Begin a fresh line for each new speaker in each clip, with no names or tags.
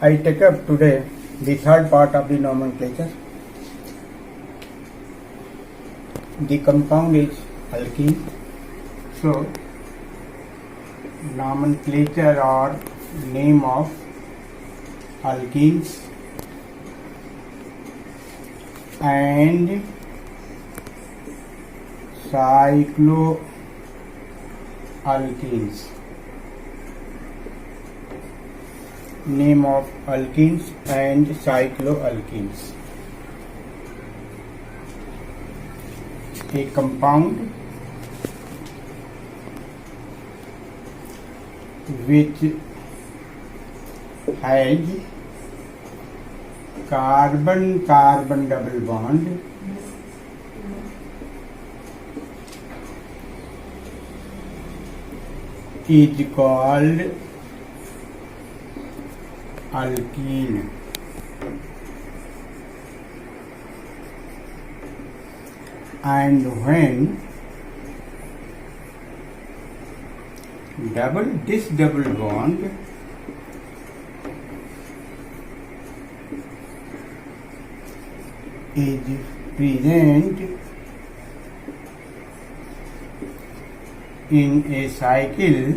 I take up today the third part of the nomenclature. The compound is alkene. So, nomenclature or name of alkenes and cycloalkenes. Name of alkenes and cycloalkenes. A compound which has carbon-carbon double bond is called alkene. And when this double bond is present in a cycle,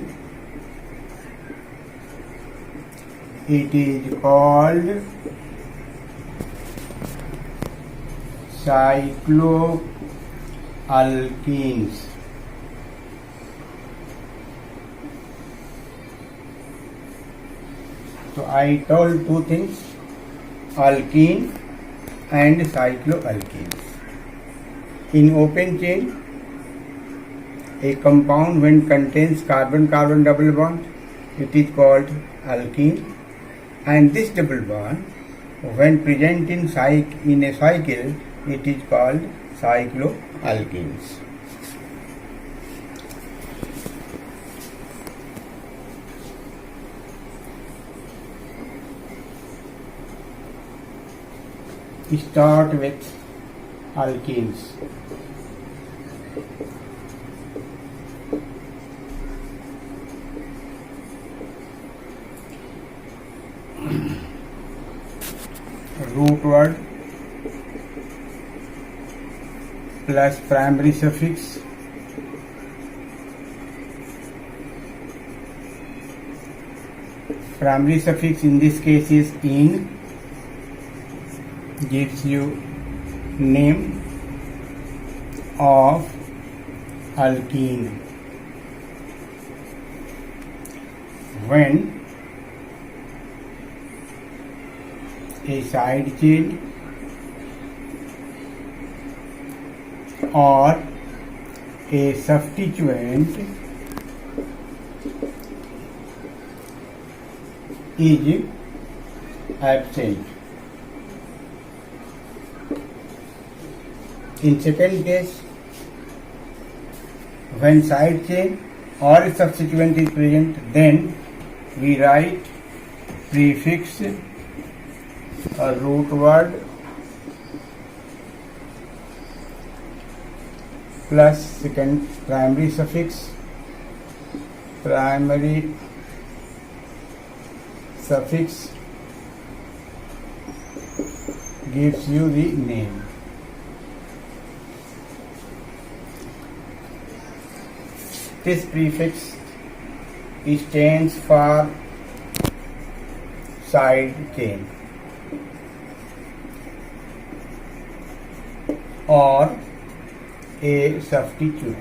it is called cycloalkenes. So I told two things, alkene and cycloalkenes. In open chain, a compound when contains carbon-carbon double bond, it is called alkene, and this double bond when present in a cycle, it is called cycloalkenes. Start with alkenes. Root word plus primary suffix in this case is "in", gives you name of alkene. When a side chain or a substituent is absent. In second case, when side chain or a substituent is present, then we write prefix, a root word plus second primary suffix gives you the name. This prefix stands for side chain or a substituent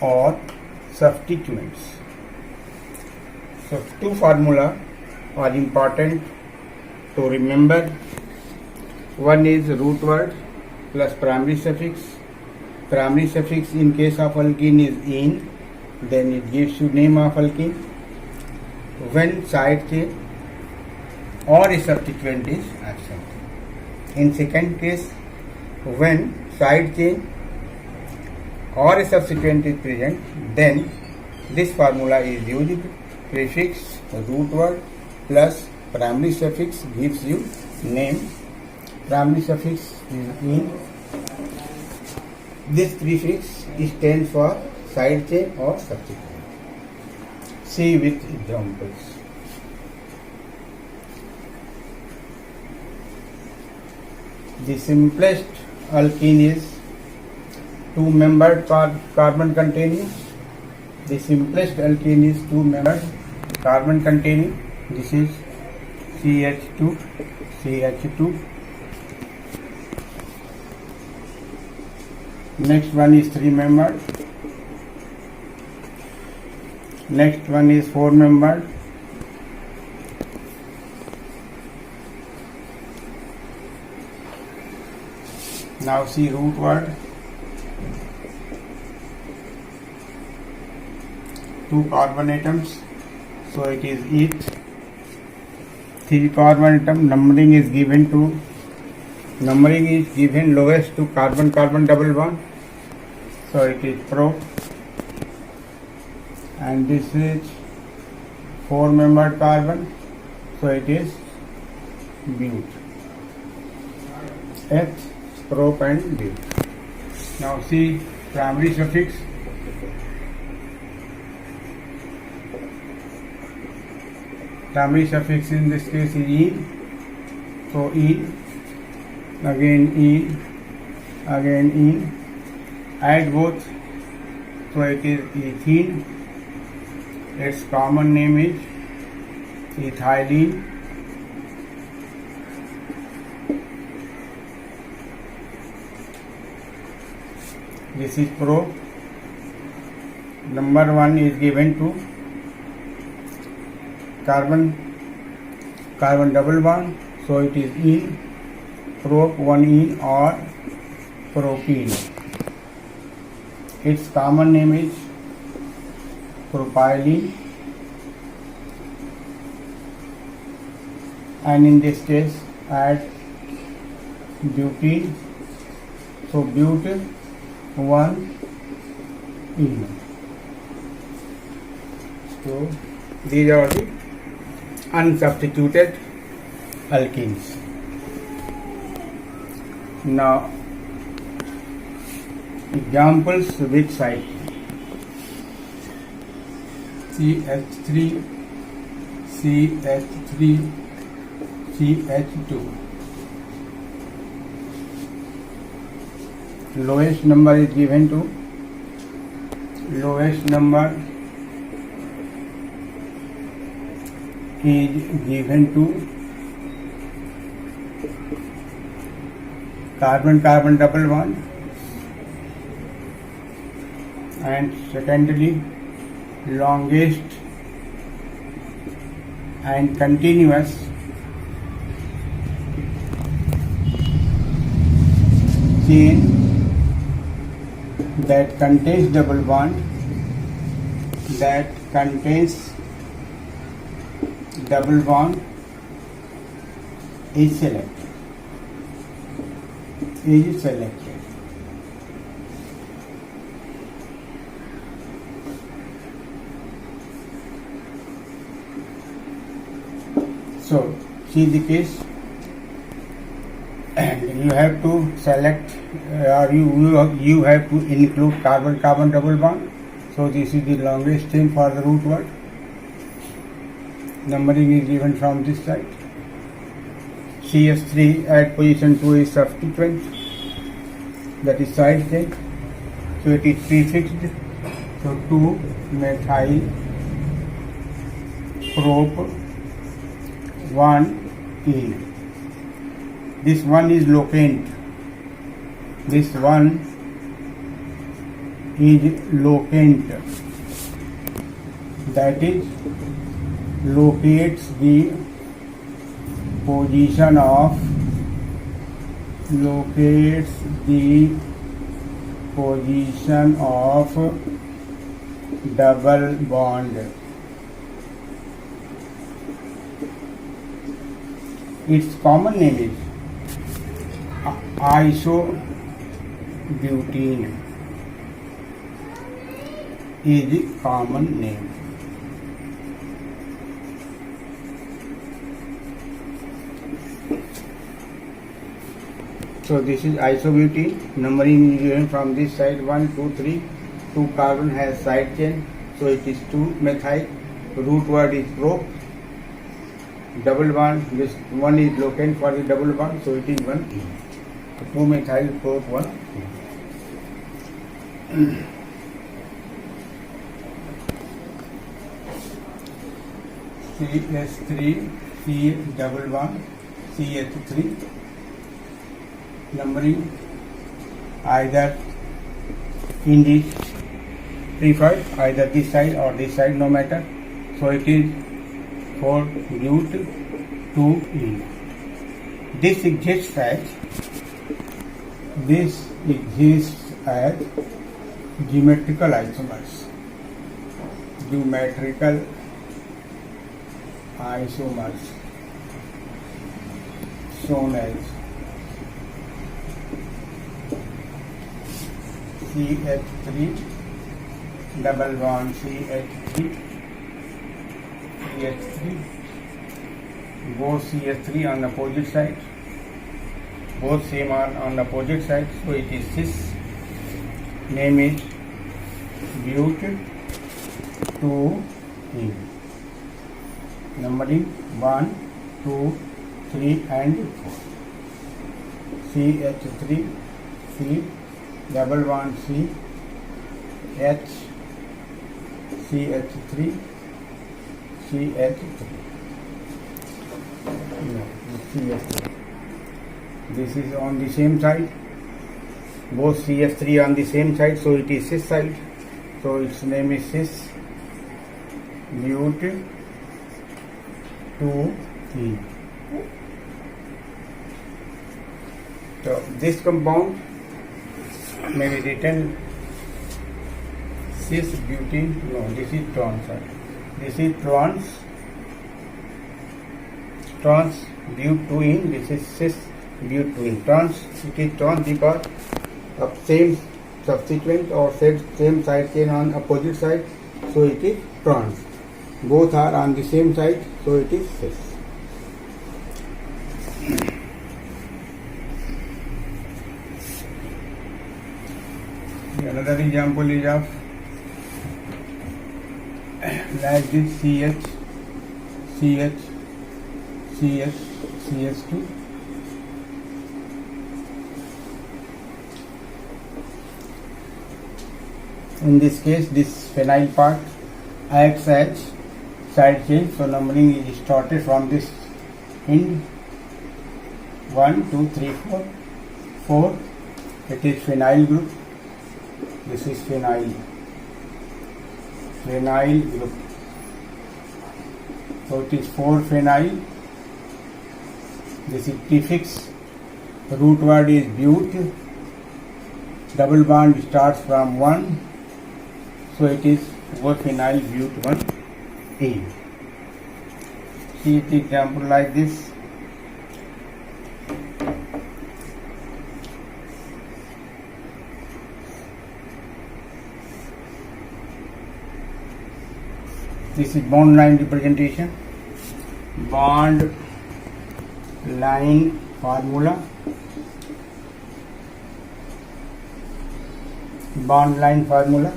or substituents. So two formula are important to remember. One is root word plus primary suffix. Primary suffix in case of alkene is "in", then it gives you name of alkene. When side chain or a substituent is absent. In second case, when side chain or a substituent is present, then this formula is used. Prefix, root word plus primary suffix gives you name. Primary suffix is "in". This prefix stands for side chain or substituent. See with examples. The simplest alkene is two-membered carbon containing. The simplest alkene is two-membered carbon containing. This is CH2, CH2. Next one is three-membered. Next one is four-membered. Now see root word. Two carbon atoms, so it is eth. Three carbon atom. Numbering is given lowest to carbon double bond, so it is pro. And this is four-membered carbon, so it is bute. Eth, prop and bute. Now see primary suffix. Primary suffix in this case is ene, so ene, again ene, again ene. Add both, so it is ethene. Its common name is ethylene. This is pro. Number 1 is given to carbon double bond, so it is ene, prop 1 ene or propene. Its common name is propylene, and in this case add butene, so bute 1 ene. So these are the unsubstituted alkenes. Now examples with side. CH3, CH3, CH2. Lowest number is given to carbon double bond, and secondly longest and continuous chain that contains double bond, is selected. So see the case, and you have to select or you have to include carbon double bond. So this is the longest chain for the root word. Numbering is given from this side. CH3 at position 2 is substituent, that is side chain, so it is prefixed, so 2-methyl prop 1 ene. This one is locant. That is locates the position of double bond. Its common name is isobutene is the common name. So this is isobutene. Numbering is given from this side 1, 2, 3. 2 carbon has side chain, so it is 2-methyl root word is prop. Double bond, this one is locant for the double bond, so it is 1. 2-methyl prop 1. CH3 C double bond CH3. Numbering either in this preferred, either this side or this side, no matter. So it is 4-but 2-ene. This exists as geometrical isomers. Geometrical isomers shown as CH3 double bond CH3 both CH3 on the opposite side, both same are on the opposite side, so it is cis. Name is but 2-ene. Numbering 1, 2, 3 and 4. CH3 C double bond C H CH3 CH3. CH3. This is on the same side. Both CH3 on the same side, so it is cis side. So its name is cis but 2-ene. So this compound may be written cis butene. No, this is trans. This is trans but 2-ene. This is cis but 2-ene. Trans, it is trans because of same subsequent or same side chain on opposite side, so it is trans. Both are on the same side, so it is cis. Another example is of like this CH, CH, CH, CH2. In this case, this phenyl part acts as side chain, so numbering is started from this end. 1, 2, 3, 4. 4. It is phenyl group. This is phenyl group. So it is 4-phenyl. This is prefix. Root word is but. Double bond starts from 1. So it is 4-phenyl but 1-ene. See the example like this. This is bond line representation. Bond line formula. Bond line formula.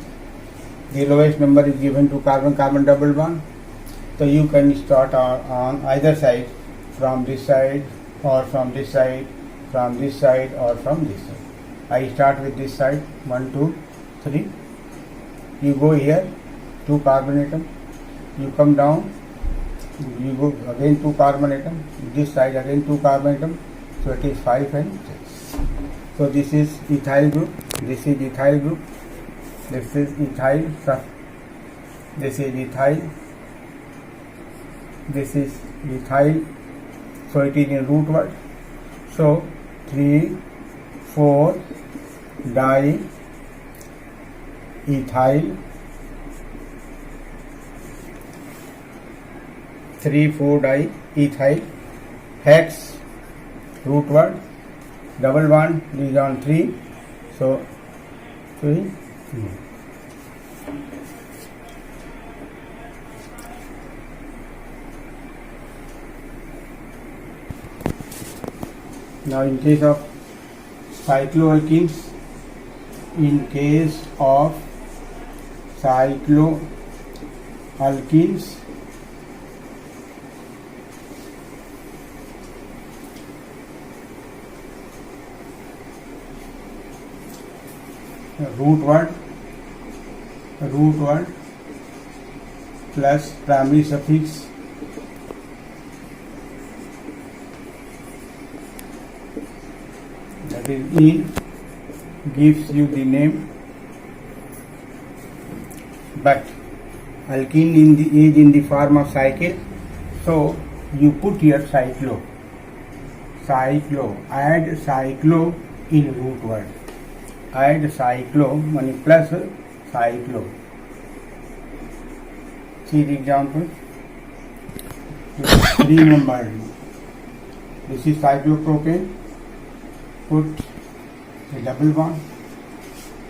The lowest number is given to carbon-carbon double bond. So you can start on either side, from this side or from this side, from this side or from this side. I start with this side, 1, 2, 3. You go here, 2 carbon atom. You come down, you go again 2 carbon atom. This side again 2 carbon atom. So it is 5 and 6. So this is ethyl group. This is ethyl group. This is ethyl. This is ethyl. This is ethyl. So it is in root word. So 3, 4 di-ethyl. 3,4 di-ethyl. Hex, root word. Double bond is on 3. So 3. Now in case of cycloalkenes, in case of cycloalkenes, root word plus primary suffix that is in gives you the name, but alkene is in the form of cycle, so you put here cyclo, add cyclo in root word, add cyclo money plus cyclo. See the example. 3 number. This is cyclopropane. Put a double bond.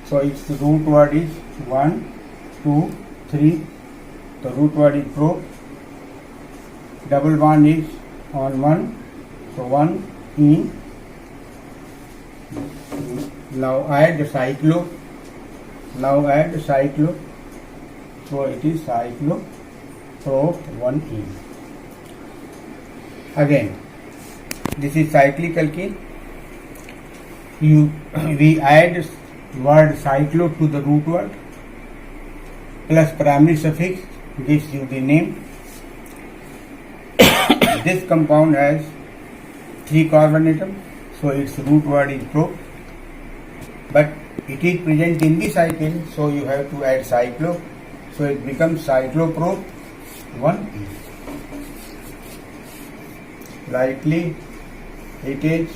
So its root word is 1, 2, 3. The root word is pro. Double bond is on 1. So 1 in. Now add the cyclo. So it is cycloprop 1 in. Again, this is cyclic alkene. We add word cyclo to the root word plus primary suffix gives you the name. This compound has 3 carbon atoms, so its root word is pro, but it is present in the cycle, so you have to add cyclo, so it becomes cycloprop 1 in. Likely it is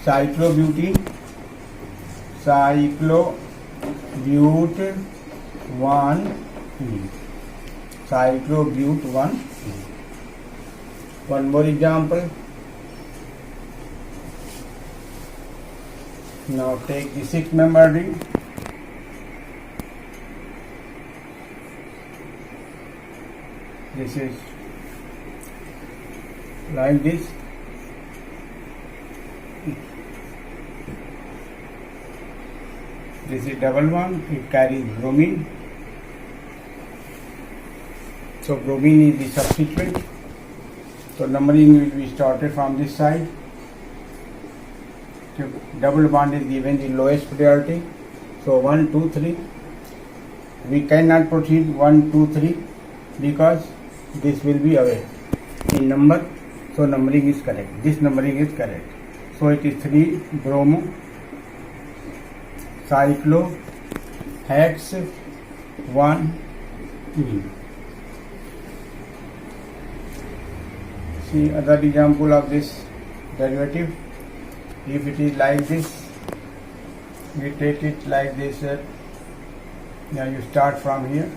cyclobutene, cyclobute 1 in, cyclobute 1 in. One more example. Now take the 6 member ring. This is like this. This is double one. It carries bromine. So bromine is the substituent. So numbering will be started from this side. Double bond is given the lowest priority. So 1, 2, 3. We cannot proceed 1, 2, 3 because this will be away in number. So numbering is correct. This numbering is correct. So it is 3 bromo cyclo hex 1 in. See other example of this derivative. If it is like this, we take it like this. Now you start from here.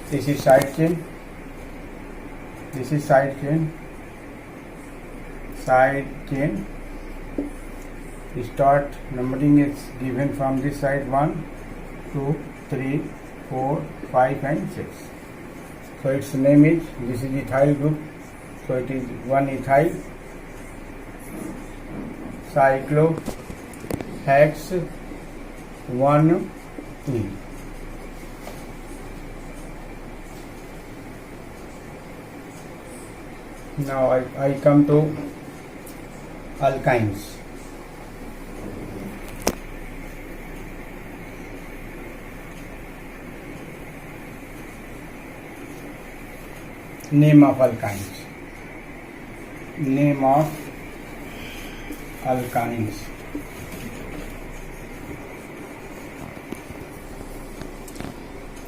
This is side chain. This is side chain. Side chain. The start numbering is given from this side 1, 2, 3, 4, 5 and 6. So its name is, this is ethyl group. So it is 1 ethyl cyclo hex 1 in. Now I come to alkynes. Name of alkynes. Name of alkynes.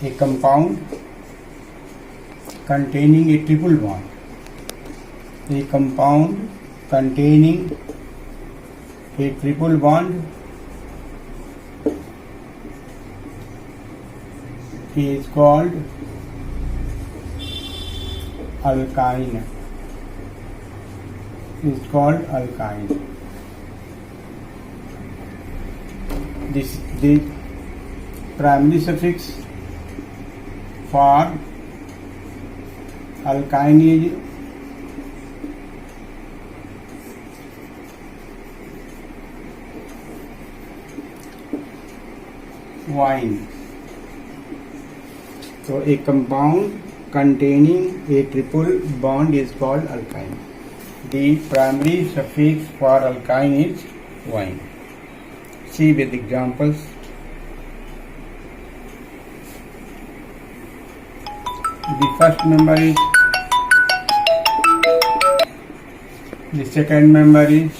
A compound containing a triple bond. A compound containing a triple bond is called alkyne. Is called alkyne. The primary suffix for alkyne is wine. So a compound containing a triple bond is called alkyne. The primary suffix for alkyne is wine. See with examples. The first member is, the second member is,